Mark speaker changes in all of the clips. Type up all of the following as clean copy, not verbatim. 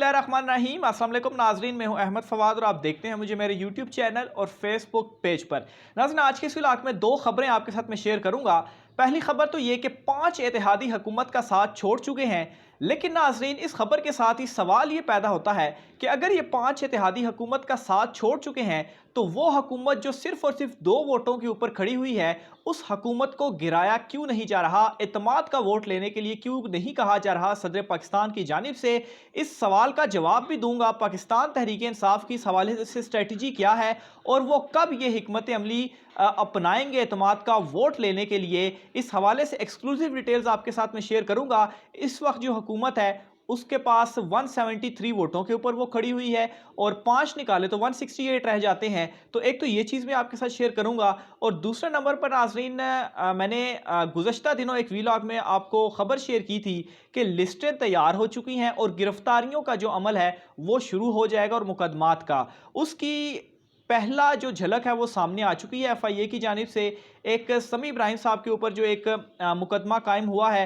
Speaker 1: बिस्मिल्लाहिर्रहमानिर्रहीम। अस्सलाम वालेकुम नाजरीन, मैं हूं अहमद फवाद और आप देखते हैं मुझे मेरे यूट्यूब चैनल और फेसबुक पेज पर। नाज़रीन, आज के इस व्लॉग में दो खबरें आपके साथ में शेयर करूंगा। पहली खबर तो ये कि 5 इत्तेहादी हुकूमत का साथ छोड़ चुके हैं, लेकिन नाजरीन इस खबर के साथ ही सवाल ये पैदा होता है कि अगर ये 5 इत्तेहादी हुकूमत का साथ छोड़ चुके हैं तो वो हुकूमत जो सिर्फ और सिर्फ 2 वोटों के ऊपर खड़ी हुई है, उस हुकूमत को गिराया क्यों नहीं जा रहा, इत्तेमाद का वोट लेने के लिए क्यों नहीं कहा जा रहा सदर पाकिस्तान की जानिब से। इस सवाल का जवाब भी दूंगा। पाकिस्तान तहरीक इंसाफ की इस हवाले से स्ट्रेटजी क्या है और वो कब ये हिकमत अमली अपनाएंगे इत्तेमाद का वोट लेने के लिए, इस हवाले से एक्सक्लूसिव डिटेल्स आपके साथ में शेयर करूंगा। इस वक्त जो हुकूमत है उसके पास 173 वोटों के ऊपर वो खड़ी हुई है और 5 निकाले तो 168 रह जाते हैं। तो एक तो ये चीज़ मैं आपके साथ शेयर करूंगा और दूसरे नंबर पर नाज़रीन मैंने गुज़श्ता दिनों एक व्लॉग में आपको खबर शेयर की थी कि लिस्टें तैयार हो चुकी हैं और गिरफ्तारियों का जो अमल है वो शुरू हो जाएगा और मुकदमात का उसकी पहला जो झलक है वो सामने आ चुकी है। FIA की जानिब से एक समी इब्राहिम साहब के ऊपर जो एक मुकदमा कायम हुआ है,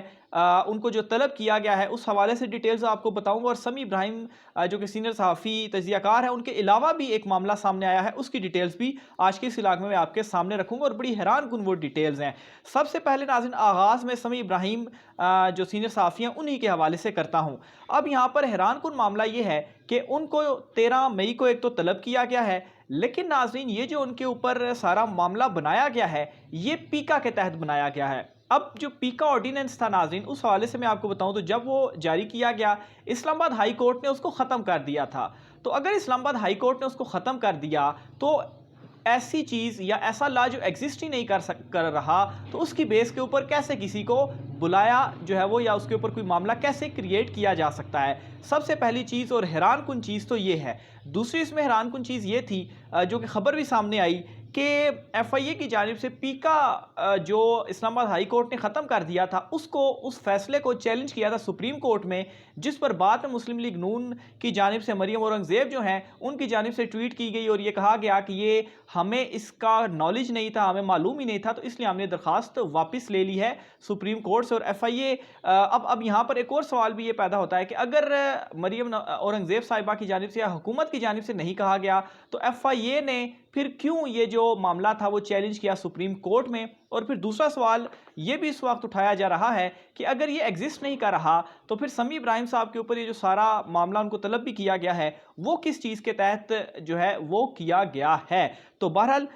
Speaker 1: उनको जो तलब किया गया है, उस हवाले से डिटेल्स आपको बताऊंगा। और समी इब्राहिम जो कि सीनियर सहाफ़ी तजियाकार है, उनके अलावा भी एक मामला सामने आया है, उसकी डिटेल्स भी आज के इस इलाके में मैं आपके सामने रखूंगा और बड़ी हैरान कुन वो डिटेल्स हैं। सबसे पहले नाज़रीन आगाज़ में समी इब्राहिम जो सीनियर सहाफ़ी हैं उन्हीं के हवाले से करता हूँ। अब यहाँ पर हैरान कुन मामला ये है कि उनको 13 मई को एक तो तलब किया गया है, लेकिन नाज़रीन ये जो उनके ऊपर सारा मामला बनाया गया है ये पीका के तहत बनाया गया है। अब जो पीका ऑर्डिनेंस था नाज़रीन, उस हवाले से मैं आपको बताऊं तो जब वो जारी किया गया, इस्लामाबाद हाई कोर्ट ने उसको ख़त्म कर दिया था। तो अगर इस्लामाबाद हाई कोर्ट ने उसको ख़त्म कर दिया तो ऐसी चीज़ या ऐसा लॉ जो एग्जिस्ट ही नहीं कर रहा, तो उसकी बेस के ऊपर कैसे किसी को बुलाया जो है वो, या उसके ऊपर कोई मामला कैसे क्रिएट किया जा सकता है। सबसे पहली चीज़ और हैरान कुन चीज़ तो ये है। दूसरी इसमें हैरान कुन चीज़ ये थी जो कि खबर भी सामने आई कि FIA की जानिब से पीका जो इस्लामाबाद हाई कोर्ट ने ख़त्म कर दिया था उसको, उस फैसले को चैलेंज किया था सुप्रीम कोर्ट में, जिस पर बाद में मुस्लिम लीग नून की जानिब से मरियम औरंगज़ेब जो हैं उनकी जानिब से ट्वीट की गई और ये कहा गया कि ये हमें इसका नॉलेज नहीं था, हमें मालूम ही नहीं था, तो इसलिए हमने दरख्वास्त वापस ले ली है सुप्रीम कोर्ट से। और FIA अब यहाँ पर एक और सवाल भी ये पैदा होता है कि अगर मरियम औरंगज़ेब साहिबा की जानिब से या हुकूमत की जानिब से नहीं कहा गया तो FIA ने फिर क्यों ये जो मामला था वो चैलेंज किया सुप्रीम कोर्ट में। और फिर दूसरा सवाल ये भी इस वक्त उठाया जा रहा है कि अगर ये एग्जिस्ट नहीं कर रहा तो फिर समी इब्राहिम साहब के ऊपर ये जो सारा मामला उनको तलब भी किया गया है वो किस चीज़ के तहत जो है वो किया गया है। तो बहरहाल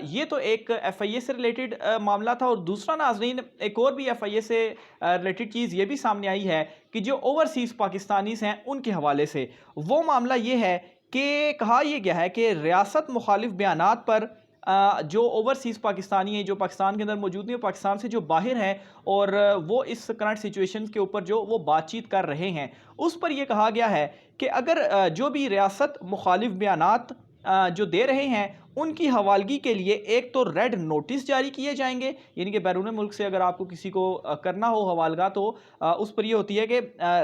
Speaker 1: ये तो एक FIA से रिलेटेड मामला था। और दूसरा नाजरीन एक और भी FIA से रिलेटेड चीज़ ये भी सामने आई है कि जो ओवरसीज़ पाकिस्तानीज़ हैं उनके हवाले से वो मामला ये है कि कहा यह गया है कि रियासत मुखालिफ बयानात पर जो ओवरसीज़ पाकिस्तानी हैं जो पाकिस्तान के अंदर मौजूद नहीं, पाकिस्तान से जो बाहर हैं और वो इस करंट सिचुएशन के ऊपर जो वो बातचीत कर रहे हैं, उस पर यह कहा गया है कि अगर जो भी रियासत मुखालिफ बयानात जो दे रहे हैं उनकी हवालगी के लिए एक तो रेड नोटिस जारी किए जाएंगे, यानी कि बैरून मुल्क से अगर आपको किसी को करना हो हवालगा तो उस पर यह होती है कि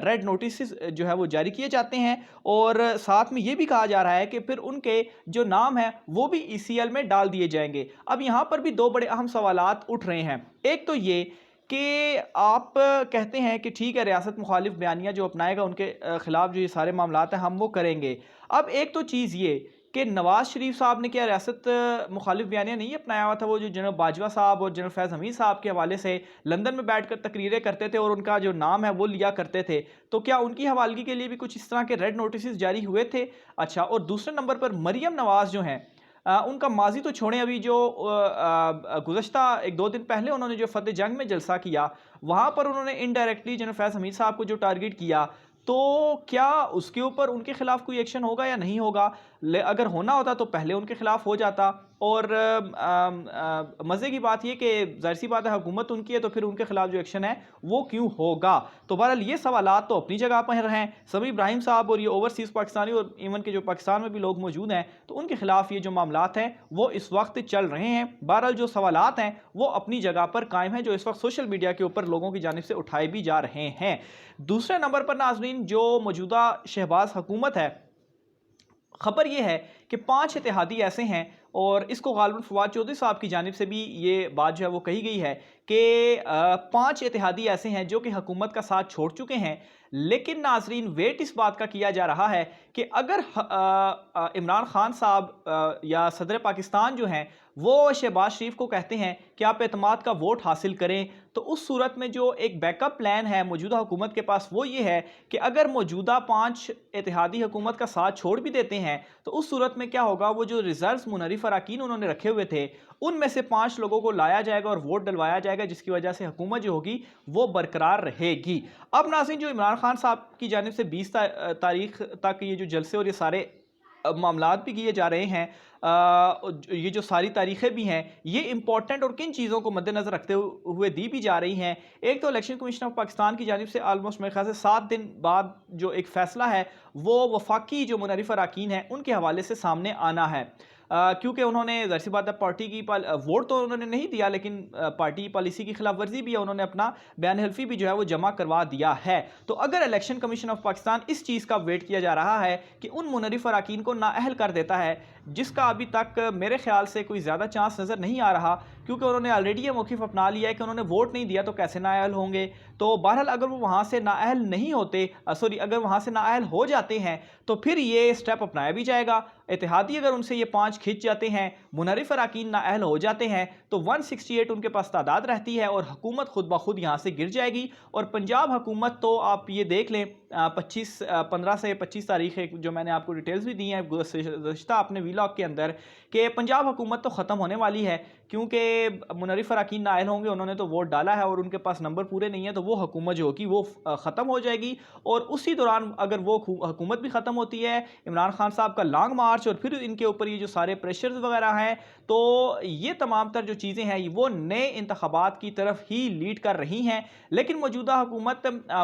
Speaker 1: रेड नोटिस जो है वो जारी किए जाते हैं। और साथ में ये भी कहा जा रहा है कि फिर उनके जो नाम है वो भी ECL में डाल दिए जाएंगे। अब यहाँ पर भी दो बड़े अहम सवालात उठ रहे हैं। एक तो ये कि आप कहते हैं कि ठीक है रियासत मुखालिफ बयानिया जो अपनाएगा उनके खिलाफ जो ये सारे मामलात हैं हम वो करेंगे। अब एक तो चीज़ ये कि नवाज़ शरीफ साहब ने क्या रियासत मुखालिफ बयानिया नहीं अपनाया हुआ था, वो जो जनरल बाजवा साहब और जनरल फैज़ हमीद साहब के हवाले से लंदन में बैठकर तकरीरें करते थे और उनका जो नाम है वो लिया करते थे, तो क्या उनकी हवालगी के लिए भी कुछ इस तरह के रेड नोटिस जारी हुए थे? अच्छा, और दूसरे नंबर पर मरियम नवाज़ जो हैं उनका माजी तो छोड़ें, अभी जो गुज़श्ता 1-2 दिन पहले उन्होंने जो फ़तेह जंग में जलसा किया वहाँ पर उन्होंने इनडायरेक्टली जनरल फैज़ हमीद साहब को जो टारगेट किया, तो क्या उसके ऊपर उनके खिलाफ कोई एक्शन होगा या नहीं होगा? अगर होना होता तो पहले उनके खिलाफ हो जाता। और मज़े की बात यह कि ज़ाहिर सी बात है हुकूमत उनकी है तो फिर उनके खिलाफ जो एक्शन है वो क्यों होगा? तो बहरहाल ये सवालात तो अपनी जगह पर हैं। समी इब्राहिम साहब और ये ओवरसीज़ पाकिस्तानी और इवन के जो पाकिस्तान में भी लोग मौजूद हैं तो उनके खिलाफ ये जो मामलात हैं वो इस वक्त चल रहे हैं। बहरहाल जो सवालात हैं वो अपनी जगह पर कायम हैं जो इस वक्त सोशल मीडिया के ऊपर लोगों की जानिब से उठाए भी जा रहे हैं। दूसरे नंबर पर नाजरीन जो मौजूदा शहबाज हुकूमत है, खबर यह है कि 5 इत्तेहादी ऐसे हैं, और इसको गालिबन फवाद चौधरी साहब की जानिब से भी ये बात जो है वो कही गई है कि 5 इत्तेहादी ऐसे हैं जो कि हुकूमत का साथ छोड़ चुके हैं। लेकिन नाजरीन, वेट इस बात का किया जा रहा है कि अगर इमरान खान साहब या सदर पाकिस्तान जो हैं वो शहबाज शरीफ को कहते हैं कि आप एतमाद का वोट हासिल करें, तो उस सूरत में जो एक बैकअप प्लान है मौजूदा हुकूमत के पास वो ये है कि अगर मौजूदा 5 इत्तेहादी हुकूमत का साथ छोड़ भी देते हैं तो उस सूरत में क्या होगा, वो जो रिजर्व्स मुनरिफ अरकान उन्होंने रखे हुए थे उनमें से 5 लोगों को लाया जाएगा और वोट डलवाया जाएगा, जिसकी वजह से हुकूमत जो होगी वो बरकरार रहेगी। अब नाज़रीन, जो इमरान खान साहब की जानिब से 20 तारीख तक ये जो जलसे और ये सारे मामलात भी किए जा रहे हैं, ये जो सारी तारीखें भी हैं ये इंपॉर्टेंट और किन चीज़ों को मद्देनज़र रखते हुए दी भी जा रही हैं। एक तो इलेक्शन कमीशन ऑफ पाकिस्तान की जानिब से आलमोस्ट मेरे ख्याल से 7 दिन बाद जो एक फ़ैसला है वो वफाकी जो मुनरिफ अरकान हैं उनके हवाले से सामने आना है, क्योंकि उन्होंने ज़ाहिर सी बात है पार्टी की वोट तो उन्होंने नहीं दिया, लेकिन पार्टी की पॉलिसी की खिलाफ वर्जी भी है, उन्होंने अपना बयान हल्फी भी जो है वो जमा करवा दिया है। तो अगर इलेक्शन कमीशन ऑफ पाकिस्तान इस चीज़ का वेट किया जा रहा है कि उन मुनरिफ अरकान को नाअहल कर देता है, जिसका अभी तक मेरे ख्याल से कोई ज़्यादा चांस नज़र नहीं आ रहा, क्योंकि उन्होंने ऑलरेडी ये मौक़िफ़ अपना लिया है कि उन्होंने वोट नहीं दिया तो कैसे नाअहल होंगे। तो बहरहाल अगर वो वहाँ से नाअहल नहीं होते, अगर वहाँ से नाअहल हो जाते हैं तो फिर ये स्टेप अपनाया भी जाएगा। इत्तेहादी अगर उनसे ये 5 खिंच जाते हैं, मुनरिफ अरकान नाअहल हो जाते हैं, तो 168 उनके पास तादाद रहती है और हुकूमत खुद ब खुद यहाँ से गिर जाएगी। और पंजाब हुकूमत तो आप ये देख लें 15 से 25 तारीख जो मैंने आपको डिटेल्स भी दी हैं गुज़श्ता अपने वीलॉग के अंदर, कि पंजाब हुकूमत तो ख़त्म होने वाली है, क्योंकि मुनरिफ अरकान नाअहल होंगे, उन्होंने तो वोट डाला है और उनके पास नंबर पूरे नहीं है, तो वो हुकूमत जो होगी वो ख़त्म हो जाएगी। और उसी दौरान अगर वो हुकूमत भी ख़त्म होती है, इमरान खान साहब का लॉन्ग मार्च और फिर इनके ऊपर ये जो सारे प्रेशर्स वगैरह हैं, तो ये तमाम तर जो चीज़ें हैं वो नए इंतखाबात की तरफ ही लीड कर रही हैं। लेकिन मौजूदा हुकूमत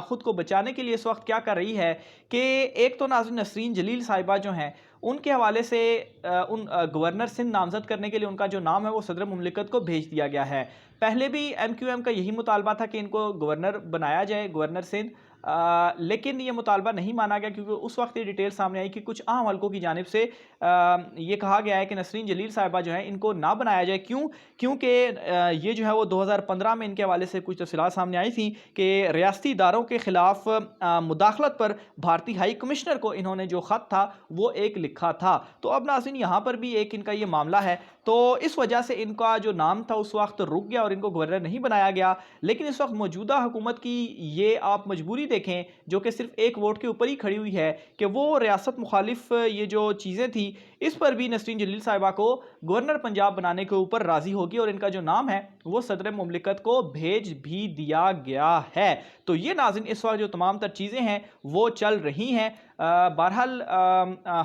Speaker 1: ख़ुद को बचाने के लिए इस वक्त क्या कर रही है कि एक तो नसरीन जलील साहिबा जो हैं उनके हवाले से उन गवर्नर सिंध नामजद करने के लिए उनका जो नाम है वो सदर मुमलिकत को भेज दिया गया है। पहले भी MQM का यही मुतालबा था कि इनको गवर्नर बनाया जाए, गवर्नर सिंध, लेकिन ये मुतालबा नहीं माना गया, क्योंकि उस वक्त ये डिटेल सामने आई कि कुछ अहम हलकों की जानिब से ये कहा गया है कि नसरीन जलील साहिबा जो है इनको ना बनाया जाए। क्यों? क्योंकि ये जो है वो 2015 में इनके हवाले से कुछ तफसीलात सामने आई थी कि रियासती इदारों के ख़िलाफ़ मुदाखलत पर भारतीय हाई कमिश्नर को इन्होंने जो ख़त था वो एक लिखा था। तो अब नाज़रीन यहाँ पर भी एक इनका ये मामला है, तो इस वजह से इनका जो नाम था उस वक्त रुक गया और इनको गवर्नर नहीं बनाया गया। लेकिन इस वक्त मौजूदा हुकूमत की ये आप मजबूरी देखें, जो कि सिर्फ एक वोट के ऊपर ही खड़ी हुई है, कि वो रियासत मुखालिफ ये जो चीज़ें थी इस पर भी नसरीन जलील साहिबा को गवर्नर पंजाब बनाने के ऊपर राज़ी होगी और इनका जो नाम है वो सदर मुमलिकत को भेज भी दिया गया है। तो ये नाज़रीन इस वक्त जो तमाम तर चीज़ें हैं वो चल रही हैं। बहरहाल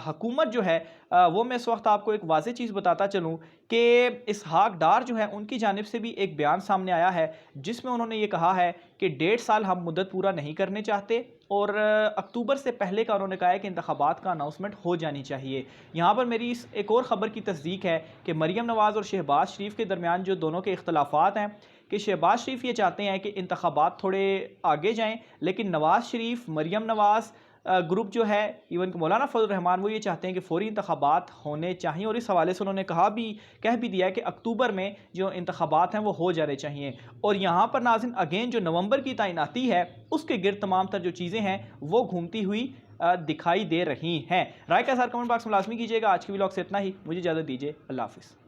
Speaker 1: हुकूमत जो है वो मैं इस वक्त आपको एक वाज़ेह चीज़ बताता चलूँ कि इसहाक डार जो है उनकी जानिब से भी एक बयान सामने आया है, जिसमें उन्होंने ये कहा है कि 1.5 साल हम मुद्दत पूरा नहीं करने चाहते और अक्टूबर से पहले का उन्होंने कहा है कि इंतखाबात का अनाउंसमेंट हो जानी चाहिए। यहाँ पर मेरी इस एक और ख़बर की तस्दीक है कि मरीम नवाज़ और शहबाज शरीफ के दरमियान जो दोनों के इख्तलाफात हैं कि शहबाज शरीफ ये चाहते हैं कि इंतखाबात थोड़े आगे जाएँ, लेकिन नवाज़ शरीफ, मरीम नवाज़ ग्रुप जो है, इवन कि मौलाना फजल रहमान, वो ये चाहते हैं कि फ़ौरी इंतखाबात होने चाहिए। और इस हवाले से उन्होंने कह भी दिया है कि अक्टूबर में जो इंतखाबात हैं वो हो जाने चाहिए। और यहाँ पर नाज़रीन अगेन जो नवंबर की तैनाती है उसके गिर्द तमाम तर जो चीज़ें हैं वो घूमती हुई दिखाई दे रही हैं। राय का सार कमेंट बॉक्स में लाजमी कीजिएगा। आज की व्लॉग से इतना ही, मुझे इजाज़त दीजिए, अल्लाह हाफ़िज़।